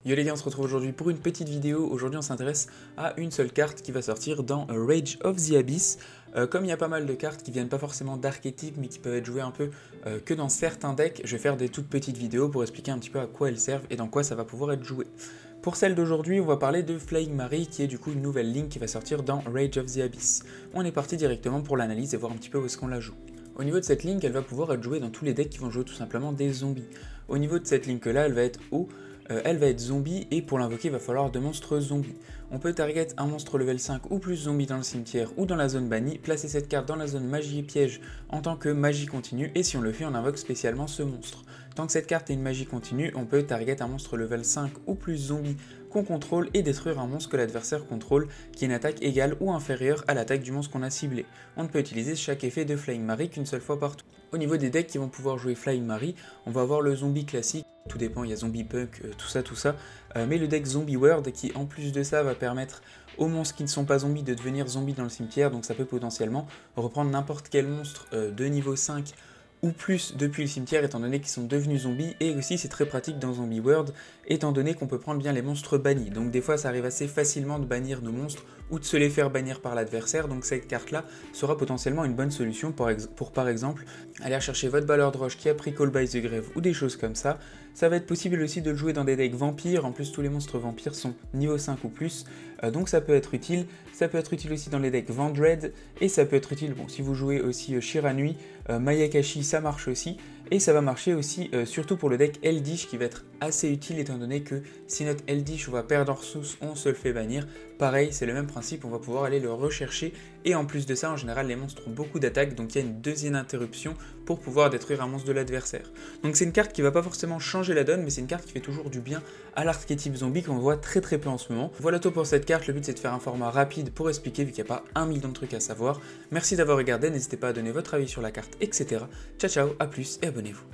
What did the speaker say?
Yo les gars, on se retrouve aujourd'hui pour une petite vidéo. Aujourd'hui on s'intéresse à une seule carte qui va sortir dans Rage of the Abyss. Comme il y a pas mal de cartes qui viennent pas forcément d'archétypes mais qui peuvent être jouées un peu que dans certains decks, je vais faire des toutes petites vidéos pour expliquer un petit peu à quoi elles servent et dans quoi ça va pouvoir être joué. Pour celle d'aujourd'hui, on va parler de Flying Mary qui est du coup une nouvelle ligne qui va sortir dans Rage of the Abyss. On est parti directement pour l'analyse et voir un petit peu où est-ce qu'on la joue. Au niveau de cette ligne, elle va pouvoir être jouée dans tous les decks qui vont jouer tout simplement des zombies. Au niveau de cette ligne là, elle va être haut. Elle va être zombie et pour l'invoquer il va falloir deux monstres zombies. On peut target un monstre level 5 ou plus zombie dans le cimetière ou dans la zone bannie, placer cette carte dans la zone magie et piège en tant que magie continue et si on le fait on invoque spécialement ce monstre. Tant que cette carte est une magie continue, on peut target un monstre level 5 ou plus zombie qu'on contrôle et détruire un monstre que l'adversaire contrôle qui a une attaque égale ou inférieure à l'attaque du monstre qu'on a ciblé. On ne peut utiliser chaque effet de Flying Mary qu'une seule fois par tour. Au niveau des decks qui vont pouvoir jouer Flying Mary, on va avoir le zombie classique. Tout dépend, il y a Zombie Punk, tout ça, mais le deck Zombie World qui en plus de ça va permettre aux monstres qui ne sont pas zombies de devenir zombies dans le cimetière, donc ça peut potentiellement reprendre n'importe quel monstre de niveau 5 ou plus depuis le cimetière étant donné qu'ils sont devenus zombies, et aussi c'est très pratique dans Zombie World étant donné qu'on peut prendre bien les monstres bannis, donc des fois ça arrive assez facilement de bannir nos monstres ou de se les faire bannir par l'adversaire, donc cette carte là sera potentiellement une bonne solution pour par exemple aller chercher votre Balleur de Roche qui a pris Call by the Grave ou des choses comme ça. Ça va être possible aussi de le jouer dans des decks vampires, en plus tous les monstres vampires sont niveau 5 ou plus, donc ça peut être utile. Ça peut être utile aussi dans les decks Vendread, et ça peut être utile, bon, si vous jouez aussi Shiranui, Mayakashi ça marche aussi, et ça va marcher aussi surtout pour le deck Eldish qui va être assez utile étant donné que si notre Eldish va perdre en ressources, on se le fait bannir. Pareil, c'est le même principe, on va pouvoir aller le rechercher, et en plus de ça, en général, les monstres ont beaucoup d'attaques, donc il y a une deuxième interruption pour pouvoir détruire un monstre de l'adversaire. Donc c'est une carte qui va pas forcément changer la donne, mais c'est une carte qui fait toujours du bien à l'archétype zombie qu'on voit très peu en ce moment. Voilà tout pour cette carte, le but c'est de faire un format rapide pour expliquer vu qu'il n'y a pas 1 million de trucs à savoir. Merci d'avoir regardé, n'hésitez pas à donner votre avis sur la carte, etc. Ciao ciao, à plus et abonnez-vous.